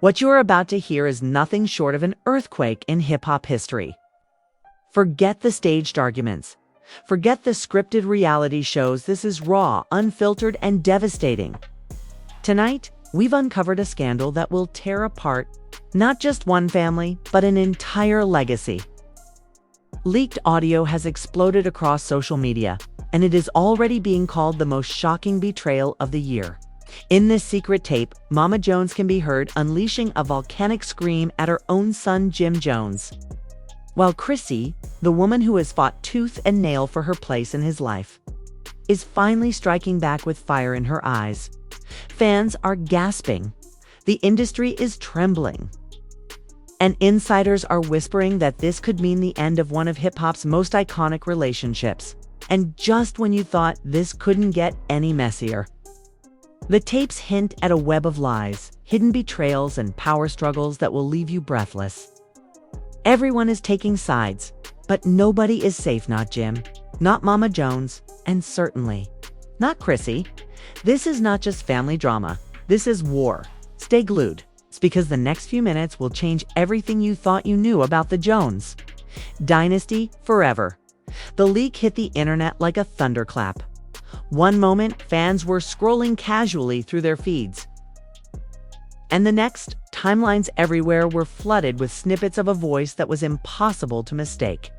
What you are about to hear is nothing short of an earthquake in hip-hop history. Forget the staged arguments. Forget the scripted reality shows. This is raw, unfiltered, and devastating. Tonight, we've uncovered a scandal that will tear apart not just one family, but an entire legacy. Leaked audio has exploded across social media, and it is already being called the most shocking betrayal of the year. In this secret tape, Mama Jones can be heard unleashing a volcanic scream at her own son, Jim Jones. While Chrissy, the woman who has fought tooth and nail for her place in his life, is finally striking back with fire in her eyes. Fans are gasping. The industry is trembling. And insiders are whispering that this could mean the end of one of hip-hop's most iconic relationships. And just when you thought this couldn't get any messier. The tapes hint at a web of lies, hidden betrayals, and power struggles that will leave you breathless. Everyone is taking sides, but nobody is safe. Not Jim, not Mama Jones, and certainly not Chrissy. This is not just family drama. This is war. Stay glued. It's because the next few minutes will change everything you thought you knew about the Jones dynasty forever. The leak hit the internet like a thunderclap. One moment, fans were scrolling casually through their feeds. And the next, timelines everywhere were flooded with snippets of a voice that was impossible to mistake.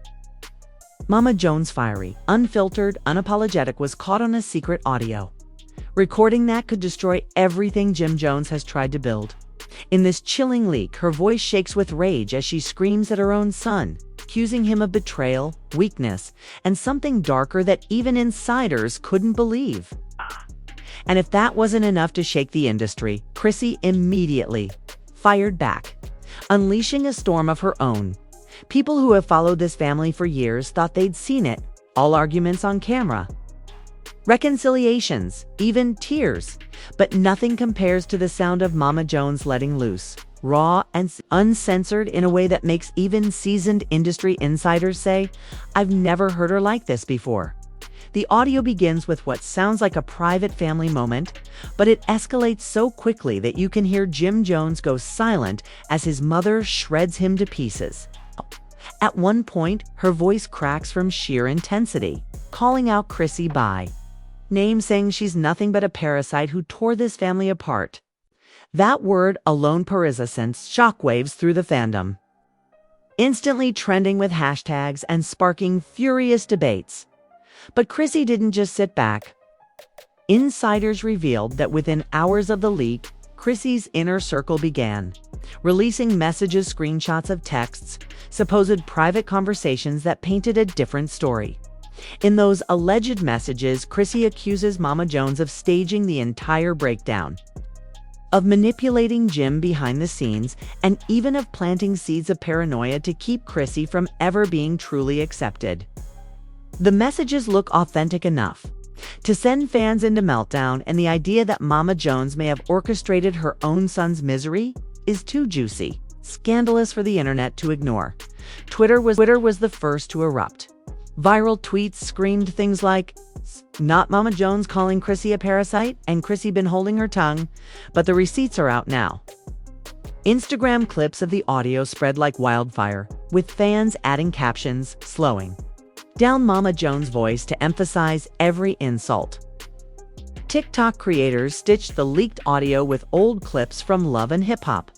Mama Jones' fiery, unfiltered, unapologetic was caught on a secret audio recording that could destroy everything Jim Jones has tried to build. In this chilling leak, her voice shakes with rage as she screams at her own son, accusing him of betrayal, weakness, and something darker that even insiders couldn't believe. And if that wasn't enough to shake the industry, Chrissy immediately fired back, unleashing a storm of her own. People who have followed this family for years thought they'd seen it, all arguments on camera, reconciliations, even tears, but nothing compares to the sound of Mama Jones letting loose, raw and uncensored in a way that makes even seasoned industry insiders say, "I've never heard her like this before." The audio begins with what sounds like a private family moment, but it escalates so quickly that you can hear Jim Jones go silent as his mother shreds him to pieces. At one point, her voice cracks from sheer intensity, calling out Chrissy by name, saying she's nothing but a parasite who tore this family apart. That word alone sends shockwaves through the fandom, instantly trending with hashtags and sparking furious debates. But Chrissy didn't just sit back. Insiders revealed that within hours of the leak, Chrissy's inner circle began releasing messages, screenshots of texts, supposed private conversations that painted a different story. In those alleged messages, Chrissy accuses Mama Jones of staging the entire breakdown, of manipulating Jim behind the scenes, and even of planting seeds of paranoia to keep Chrissy from ever being truly accepted. The messages look authentic enough to send fans into meltdown, and the idea that Mama Jones may have orchestrated her own son's misery is too juicy, scandalous for the internet to ignore. Twitter was the first to erupt. Viral tweets screamed things like, "Not Mama Jones calling Chrissy a parasite, and Chrissy been holding her tongue, but the receipts are out now." Instagram clips of the audio spread like wildfire, with fans adding captions, slowing down Mama Jones' voice to emphasize every insult. TikTok creators stitched the leaked audio with old clips from Love and Hip Hop,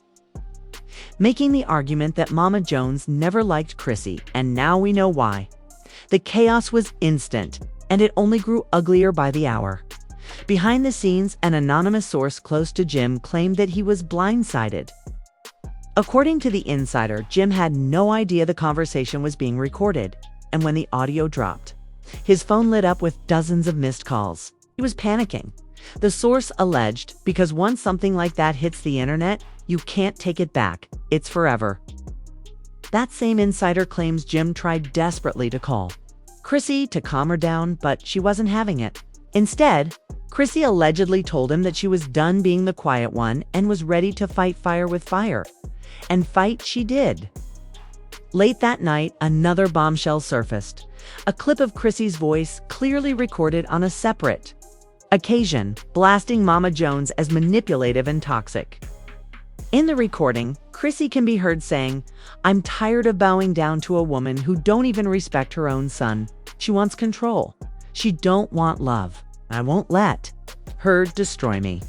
making the argument that Mama Jones never liked Chrissy, and now we know why. The chaos was instant, and it only grew uglier by the hour. Behind the scenes, an anonymous source close to Jim claimed that he was blindsided. According to the insider, Jim had no idea the conversation was being recorded, and when the audio dropped, his phone lit up with dozens of missed calls. He was panicking. The source alleged, because once something like that hits the internet, you can't take it back. It's forever. That same insider claims Jim tried desperately to call Chrissy to calm her down, but she wasn't having it. Instead, Chrissy allegedly told him that she was done being the quiet one and was ready to fight fire with fire. And fight she did. Late that night, another bombshell surfaced. A clip of Chrissy's voice clearly recorded on a separate occasion, blasting Mama Jones as manipulative and toxic. In the recording, Chrissy can be heard saying, "I'm tired of bowing down to a woman who don't even respect her own son. She wants control. She don't want love. I won't let her destroy me."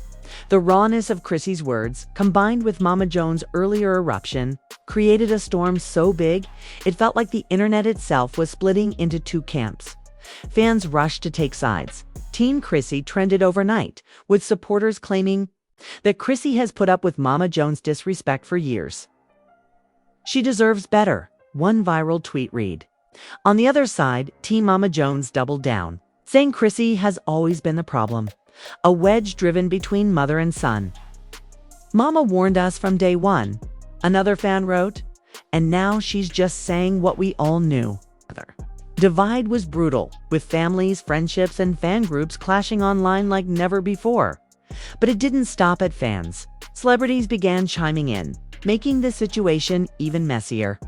The rawness of Chrissy's words, combined with Mama Jones' earlier eruption, created a storm so big, it felt like the internet itself was splitting into two camps. Fans rushed to take sides. Teen Chrissy trended overnight, with supporters claiming that Chrissy has put up with Mama Jones' disrespect for years. "She deserves better," one viral tweet read. On the other side, Team Mama Jones doubled down, saying Chrissy has always been the problem, a wedge driven between mother and son. "Mama warned us from day one," another fan wrote, "and now she's just saying what we all knew." Divide was brutal, with families, friendships, and fan groups clashing online like never before. But it didn't stop at fans. Celebrities began chiming in, making the situation even messier.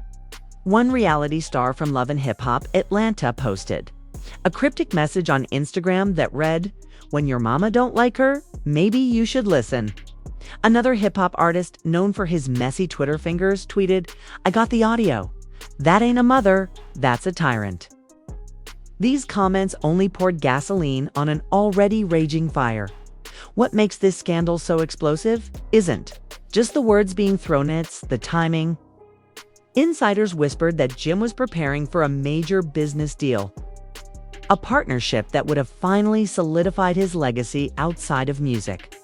One reality star from Love and Hip Hop Atlanta posted a cryptic message on Instagram that read, "When your mama don't like her, maybe you should listen." Another hip-hop artist known for his messy Twitter fingers tweeted, "I got the audio. That ain't a mother, that's a tyrant." These comments only poured gasoline on an already raging fire. What makes this scandal so explosive isn't just the words being thrown, it's the timing. Insiders whispered that Jim was preparing for a major business deal, a partnership that would have finally solidified his legacy outside of music.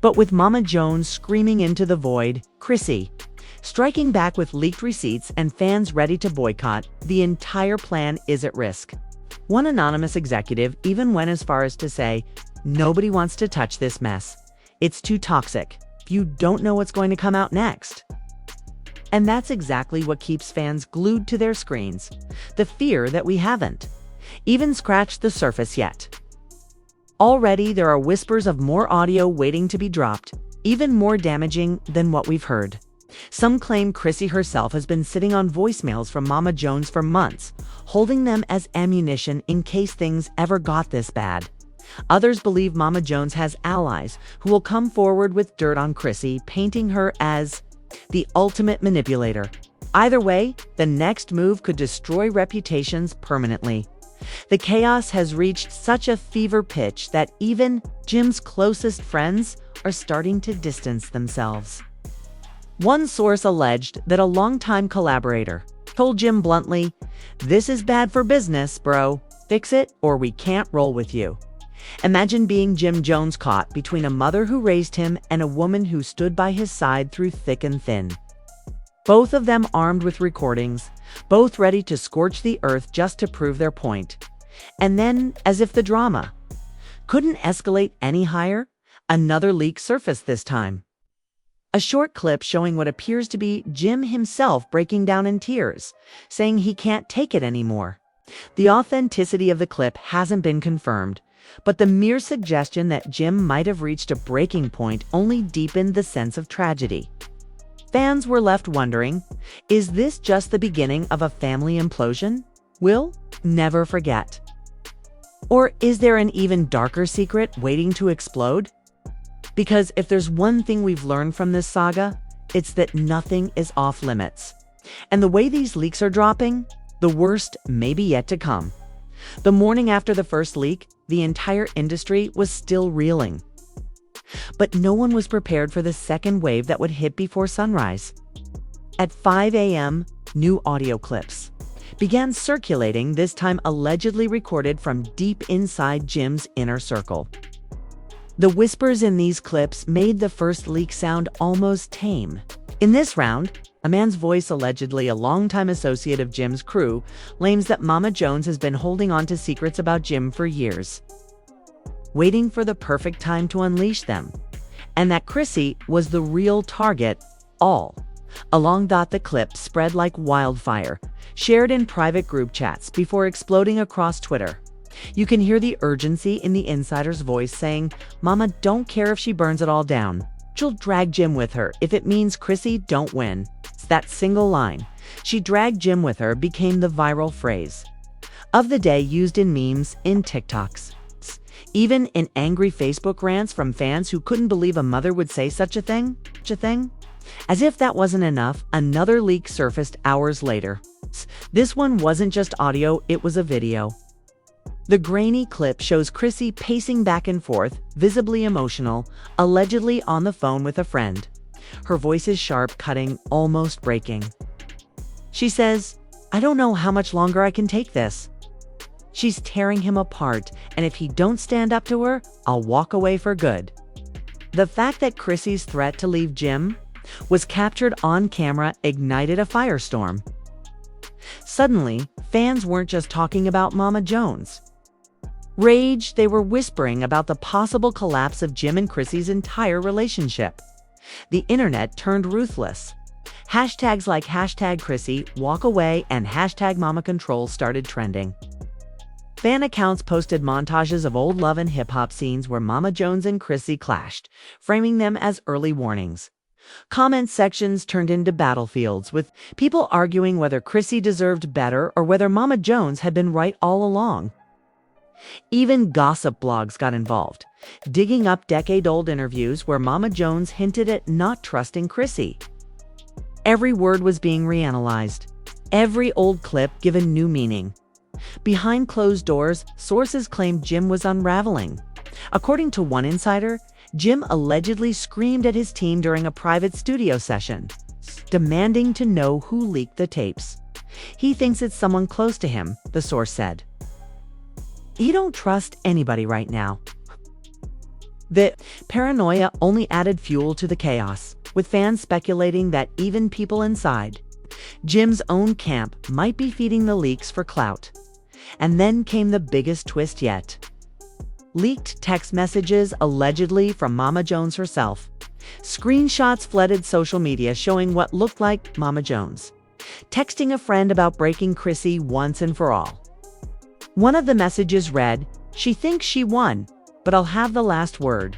But with Mama Jones screaming into the void, Chrissy striking back with leaked receipts, and fans ready to boycott, the entire plan is at risk. One anonymous executive even went as far as to say, "Nobody wants to touch this mess. It's too toxic. You don't know what's going to come out next." And that's exactly what keeps fans glued to their screens, the fear that we haven't even scratched the surface yet. Already there are whispers of more audio waiting to be dropped, even more damaging than what we've heard. Some claim Chrissy herself has been sitting on voicemails from Mama Jones for months, holding them as ammunition in case things ever got this bad. Others believe Mama Jones has allies who will come forward with dirt on Chrissy, painting her as the ultimate manipulator. Either way, the next move could destroy reputations permanently. The chaos has reached such a fever pitch that even Jim's closest friends are starting to distance themselves. One source alleged that a longtime collaborator told Jim bluntly, "This is bad for business, bro. Fix it or we can't roll with you." Imagine being Jim Jones caught between a mother who raised him and a woman who stood by his side through thick and thin. Both of them armed with recordings, both ready to scorch the earth just to prove their point. And then, as if the drama couldn't escalate any higher, another leak surfaced this time. A short clip showing what appears to be Jim himself breaking down in tears, saying he can't take it anymore. The authenticity of the clip hasn't been confirmed, but the mere suggestion that Jim might have reached a breaking point only deepened the sense of tragedy. Fans were left wondering, is this just the beginning of a family implosion? We'll never forget. Or is there an even darker secret waiting to explode? Because if there's one thing we've learned from this saga, it's that nothing is off limits. And the way these leaks are dropping, the worst may be yet to come. The morning after the first leak, the entire industry was still reeling. But no one was prepared for the second wave that would hit before sunrise. At 5 a.m., new audio clips began circulating, this time allegedly recorded from deep inside Jim's inner circle. The whispers in these clips made the first leak sound almost tame. In this round, a man's voice, allegedly a longtime associate of Jim's crew, claims that Mama Jones has been holding on to secrets about Jim for years, waiting for the perfect time to unleash them, and that Chrissy was the real target all along. The clip spread like wildfire, shared in private group chats before exploding across Twitter. You can hear the urgency in the insider's voice saying, "Mama don't care if she burns it all down. She'll drag Jim with her if it means Chrissy don't win." That single line, "She dragged Jim with her," became the viral phrase of the day, used in memes, in TikToks, even in angry Facebook rants from fans who couldn't believe a mother would say such a thing. As if that wasn't enough, another leak surfaced hours later. This one wasn't just audio, it was a video. The grainy clip shows Chrissy pacing back and forth, visibly emotional, allegedly on the phone with a friend. Her voice is sharp, cutting, almost breaking. She says, "I don't know how much longer I can take this." She's tearing him apart, and if he don't stand up to her, I'll walk away for good. The fact that Chrissy's threat to leave Jim was captured on camera ignited a firestorm. Suddenly, fans weren't just talking about Mama Jones. Rage, they were whispering about the possible collapse of Jim and Chrissy's entire relationship. The internet turned ruthless. Hashtags like #Chrissy, walk away, and #MamaControl started trending. Fan accounts posted montages of old love and hip-hop scenes where Mama Jones and Chrissy clashed, framing them as early warnings. Comment sections turned into battlefields, with people arguing whether Chrissy deserved better or whether Mama Jones had been right all along. Even gossip blogs got involved, digging up decade-old interviews where Mama Jones hinted at not trusting Chrissy. Every word was being reanalyzed, every old clip given new meaning. Behind closed doors, sources claimed Jim was unraveling. According to one insider, Jim allegedly screamed at his team during a private studio session, demanding to know who leaked the tapes. He thinks it's someone close to him, the source said. "You don't trust anybody right now." The paranoia only added fuel to the chaos, with fans speculating that even people inside Jim's own camp might be feeding the leaks for clout. And then came the biggest twist yet. Leaked text messages allegedly from Mama Jones herself. Screenshots flooded social media showing what looked like Mama Jones texting a friend about breaking Chrissy once and for all. One of the messages read, "She thinks she won, but I'll have the last word.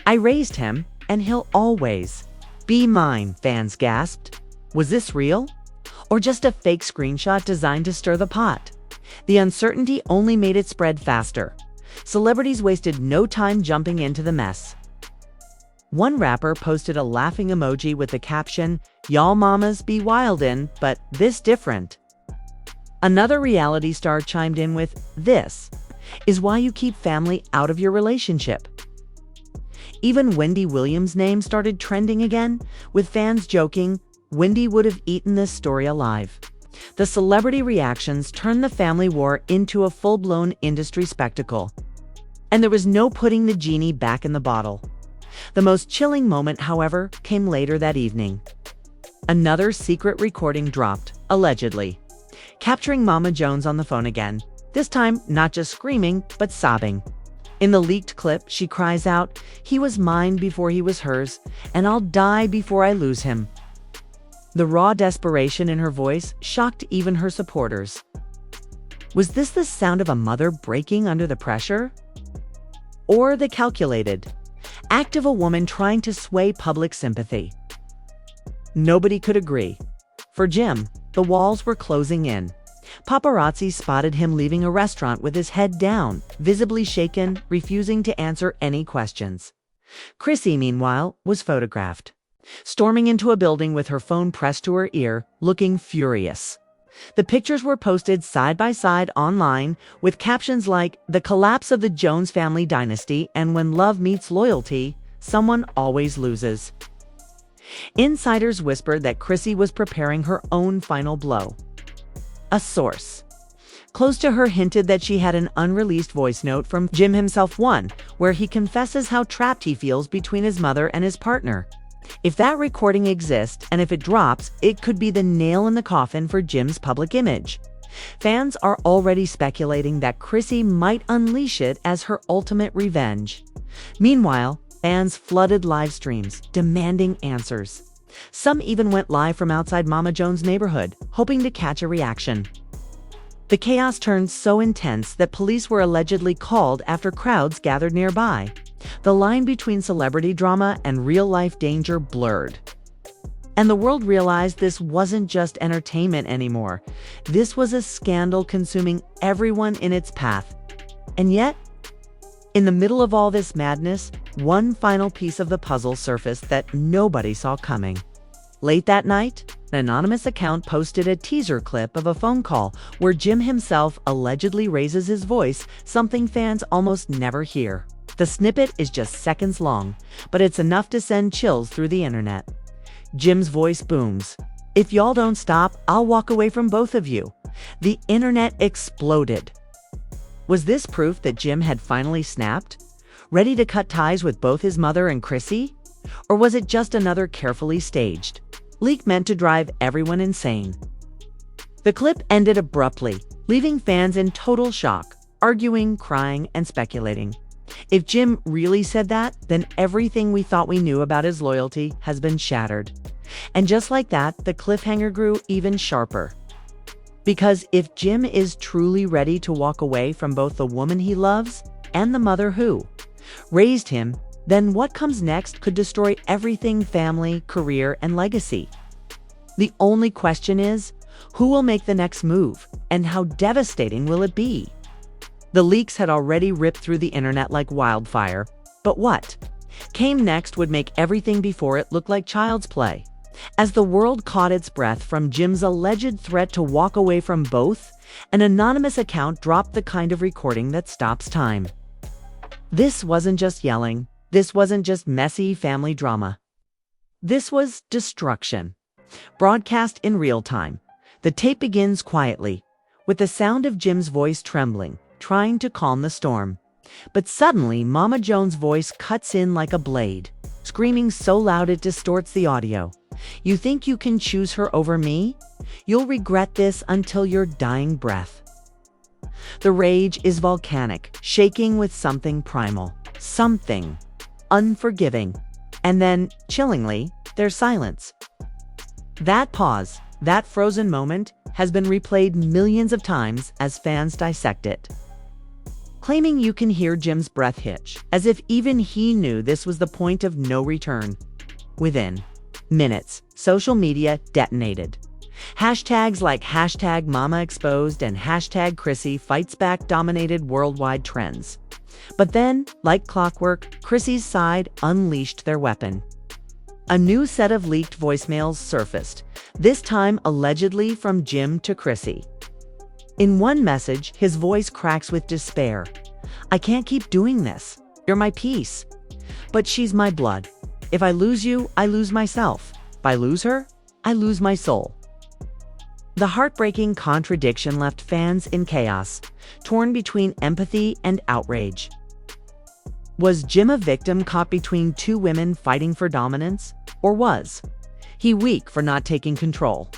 I raised him, and he'll always be mine," fans gasped. Was this real? Or just a fake screenshot designed to stir the pot? The uncertainty only made it spread faster. Celebrities wasted no time jumping into the mess. One rapper posted a laughing emoji with the caption, "Y'all mamas be wildin', but this different." Another reality star chimed in with, "This is why you keep family out of your relationship." Even Wendy Williams' name started trending again, with fans joking, Wendy would have eaten this story alive. The celebrity reactions turned the family war into a full-blown industry spectacle. And there was no putting the genie back in the bottle. The most chilling moment, however, came later that evening. Another secret recording dropped, allegedly, capturing Mama Jones on the phone again, this time not just screaming, but sobbing. In the leaked clip, she cries out, "He was mine before he was hers, and I'll die before I lose him." The raw desperation in her voice shocked even her supporters. Was this the sound of a mother breaking under the pressure? Or the calculated act of a woman trying to sway public sympathy? Nobody could agree. For Jim, the walls were closing in. Paparazzi spotted him leaving a restaurant with his head down, visibly shaken, refusing to answer any questions. Chrissy, meanwhile, was photographed storming into a building with her phone pressed to her ear, looking furious. The pictures were posted side by side online with captions like, "The collapse of the Jones family dynasty, and when love meets loyalty, someone always loses." Insiders whispered that Chrissy was preparing her own final blow. A source close to her hinted that she had an unreleased voice note from Jim himself, one where he confesses how trapped he feels between his mother and his partner. If that recording exists, and if it drops, it could be the nail in the coffin for Jim's public image. Fans are already speculating that Chrissy might unleash it as her ultimate revenge. Meanwhile, fans flooded live streams, demanding answers. Some even went live from outside Mama Jones' neighborhood, hoping to catch a reaction. The chaos turned so intense that police were allegedly called after crowds gathered nearby. The line between celebrity drama and real-life danger blurred. And the world realized this wasn't just entertainment anymore. This was a scandal consuming everyone in its path. And yet, In the middle of all this madness, one final piece of the puzzle surfaced that nobody saw coming. Late that night, an anonymous account posted a teaser clip of a phone call where Jim himself allegedly raises his voice, something fans almost never hear. The snippet is just seconds long, but it's enough to send chills through the internet. Jim's voice booms. "If y'all don't stop, I'll walk away from both of you." The internet exploded. Was this proof that Jim had finally snapped, ready to cut ties with both his mother and Chrissy? Or was it just another carefully staged leak meant to drive everyone insane? The clip ended abruptly, leaving fans in total shock, arguing, crying, and speculating. If Jim really said that, then everything we thought we knew about his loyalty has been shattered. And just like that, the cliffhanger grew even sharper. Because if Jim is truly ready to walk away from both the woman he loves and the mother who raised him, then what comes next could destroy everything: family, career, and legacy. The only question is, who will make the next move, and how devastating will it be? The leaks had already ripped through the internet like wildfire, but what came next would make everything before it look like child's play. As the world caught its breath from Jim's alleged threat to walk away from both, an anonymous account dropped the kind of recording that stops time. This wasn't just yelling. This wasn't just messy family drama. This was destruction. Broadcast in real time, the tape begins quietly, with the sound of Jim's voice trembling, trying to calm the storm. But suddenly, Mama Joan's voice cuts in like a blade, screaming so loud it distorts the audio. "You think you can choose her over me? You'll regret this until your dying breath." The rage is volcanic, shaking with something primal, something unforgiving. And then, chillingly, there's silence. That pause, that frozen moment, has been replayed millions of times as fans dissect it. Claiming you can hear Jim's breath hitch, as if even he knew this was the point of no return. Within minutes, social media detonated. Hashtags like #MamaExposed and #Chrissy Fights Back dominated worldwide trends. But then, like clockwork, Chrissy's side unleashed their weapon. A new set of leaked voicemails surfaced, this time allegedly from Jim to Chrissy. In one message, his voice cracks with despair. "I can't keep doing this. You're my peace. But she's my blood. If I lose you, I lose myself. If I lose her, I lose my soul." The heartbreaking contradiction left fans in chaos, torn between empathy and outrage. Was Jim a victim caught between two women fighting for dominance? Or was he weak for not taking control?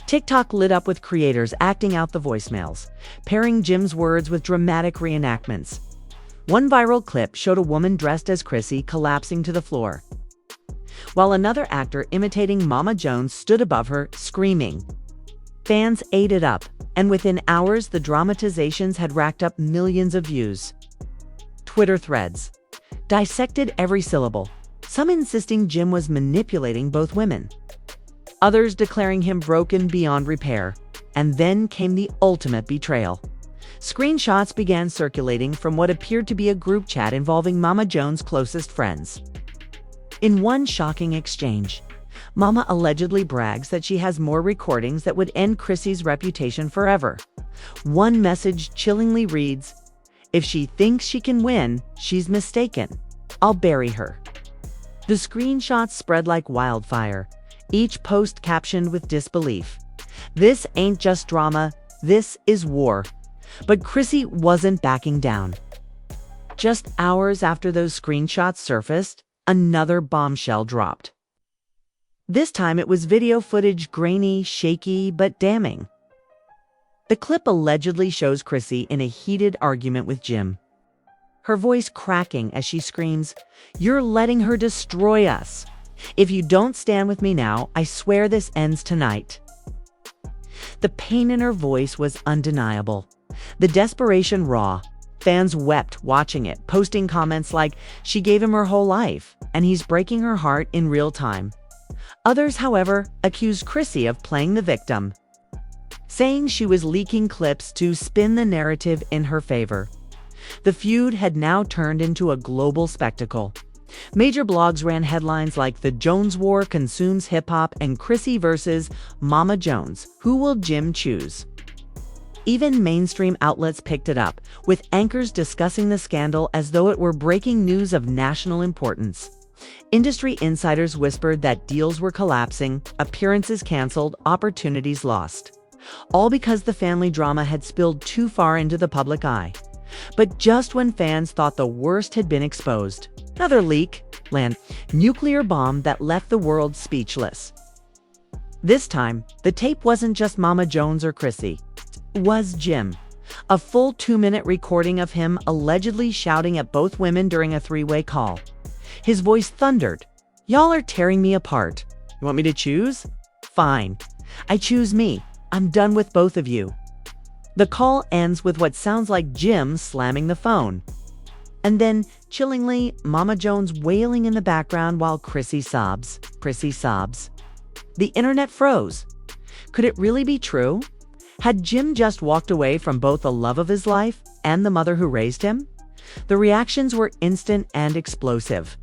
TikTok lit up with creators acting out the voicemails, pairing Jim's words with dramatic reenactments. One viral clip showed a woman dressed as Chrissy collapsing to the floor, while another actor imitating Mama Joan stood above her, screaming. Fans ate it up, and within hours the dramatizations had racked up millions of views. Twitter threads dissected every syllable, some insisting Jim was manipulating both women, others declaring him broken beyond repair. And then came the ultimate betrayal. Screenshots began circulating from what appeared to be a group chat involving Mama Joan's closest friends. In one shocking exchange, Mama allegedly brags that she has more recordings that would end Chrissy's reputation forever. One message chillingly reads, "If she thinks she can win, she's mistaken. I'll bury her." The screenshots spread like wildfire, each post captioned with disbelief. "This ain't just drama, this is war." But Chrissy wasn't backing down. Just hours after those screenshots surfaced, another bombshell dropped. This time it was video footage, grainy, shaky, but damning. The clip allegedly shows Chrissy in a heated argument with Jim, her voice cracking as she screams, "You're letting her destroy us. If you don't stand with me now, I swear this ends tonight." The pain in her voice was undeniable, the desperation raw. Fans wept watching it, posting comments like, "She gave him her whole life, and he's breaking her heart in real time." Others, however, accused Chrissy of playing the victim, saying she was leaking clips to spin the narrative in her favor. The feud had now turned into a global spectacle. Major blogs ran headlines like "The Jones War Consumes Hip-Hop" and "Chrissy versus Mama Jones. Who will Jim choose?" Even mainstream outlets picked it up, with anchors discussing the scandal as though it were breaking news of national importance. Industry insiders whispered that deals were collapsing, appearances canceled, opportunities lost. All because the family drama had spilled too far into the public eye. But just when fans thought the worst had been exposed, another leak landed, nuclear bomb that left the world speechless. This time, the tape wasn't just Mama Jones or Chrissy. It was Jim. A full 2-minute recording of him allegedly shouting at both women during a three-way call. His voice thundered, "Y'all are tearing me apart. You want me to choose? Fine. I choose me. I'm done with both of you." The call ends with what sounds like Jim slamming the phone. And then, chillingly, Mama Jones wailing in the background while Chrissy sobs. The internet froze. Could it really be true? Had Jim just walked away from both the love of his life and the mother who raised him? The reactions were instant and explosive.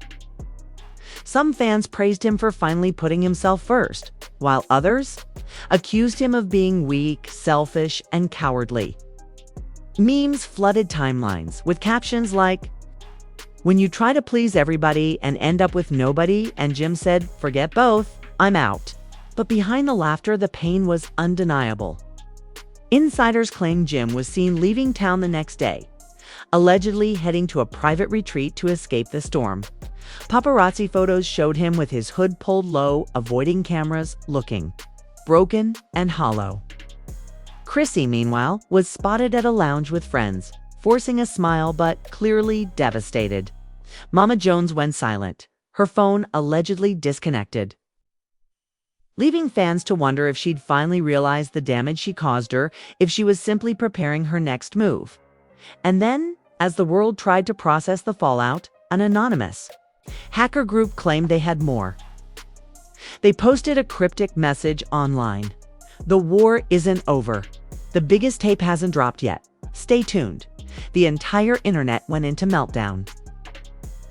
Some fans praised him for finally putting himself first, while others accused him of being weak, selfish, and cowardly. Memes flooded timelines with captions like, "When you try to please everybody and end up with nobody," and Jim said, "Forget both, I'm out." But behind the laughter, the pain was undeniable. Insiders claimed Jim was seen leaving town the next day, allegedly heading to a private retreat to escape the storm. Paparazzi photos showed him with his hood pulled low, avoiding cameras, looking broken and hollow. Chrissy, meanwhile, was spotted at a lounge with friends, forcing a smile but clearly devastated. Mama Jones went silent, her phone allegedly disconnected, leaving fans to wonder if she'd finally realized the damage she caused her, if she was simply preparing her next move. And then, as the world tried to process the fallout, an anonymous hacker group claimed they had more. They posted a cryptic message online. "The war isn't over. The biggest tape hasn't dropped yet. Stay tuned." The entire internet went into meltdown.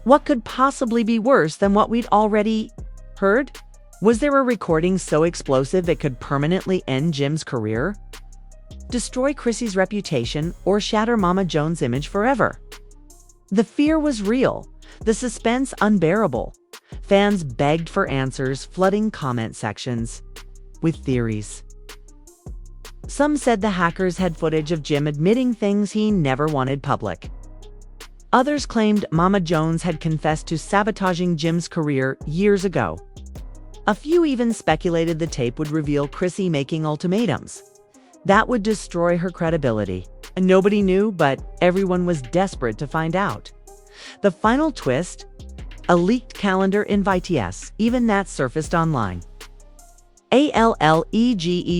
What could possibly be worse than what we'd already heard? Was there a recording so explosive it could permanently end Jim's career, destroy Chrissy's reputation, or shatter Mama Jones' image forever? The fear was real, the suspense unbearable. Fans begged for answers, flooding comment sections with theories. Some said the hackers had footage of Jim admitting things he never wanted public. Others claimed Mama Jones had confessed to sabotaging Jim's career years ago. A few even speculated the tape would reveal Chrissy making ultimatums. That would destroy her credibility. And nobody knew, but everyone was desperate to find out. The final twist? A leaked calendar invite, yes, even that surfaced online. LHHNY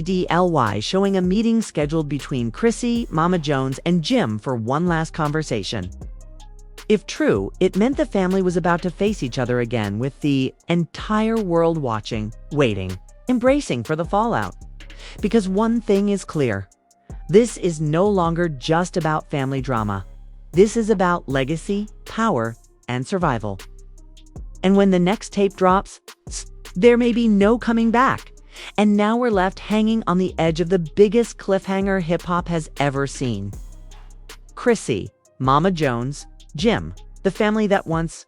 showing a meeting scheduled between Chrissy, Mama Jones, and Jim for one last conversation. If true, it meant the family was about to face each other again, with the entire world watching, waiting, embracing for the fallout. Because one thing is clear. This is no longer just about family drama. This is about legacy, power, and survival. And when the next tape drops, there may be no coming back. And now we're left hanging on the edge of the biggest cliffhanger hip-hop has ever seen. Chrissy, Mama Jones, Jim, the family that once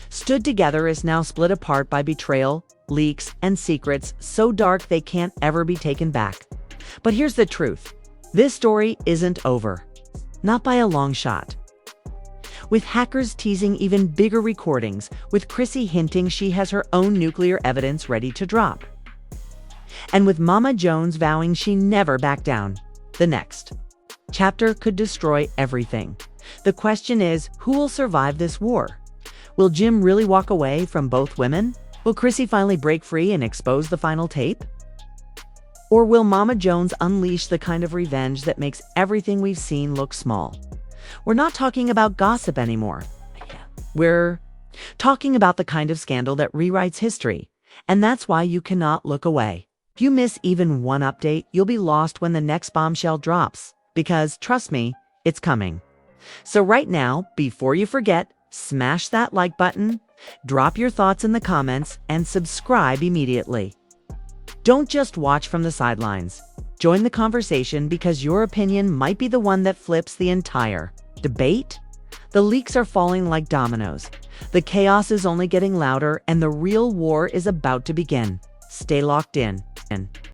stood together, is now split apart by betrayal, leaks, and secrets so dark they can't ever be taken back. But here's the truth. This story isn't over. Not by a long shot. With hackers teasing even bigger recordings, with Chrissy hinting she has her own nuclear evidence ready to drop. And with Mama Jones vowing she never back down. The next chapter could destroy everything. The question is, who will survive this war? Will Jim really walk away from both women? Will Chrissy finally break free and expose the final tape? Or will Mama Jones unleash the kind of revenge that makes everything we've seen look small? We're not talking about gossip anymore. We're talking about the kind of scandal that rewrites history. And that's why you cannot look away. If you miss even one update, you'll be lost when the next bombshell drops. Because, trust me, it's coming. So right now, before you forget, smash that like button, drop your thoughts in the comments, and subscribe immediately. Don't just watch from the sidelines. Join the conversation because your opinion might be the one that flips the entire debate. The leaks are falling like dominoes. The chaos is only getting louder, and the real war is about to begin. Stay locked in.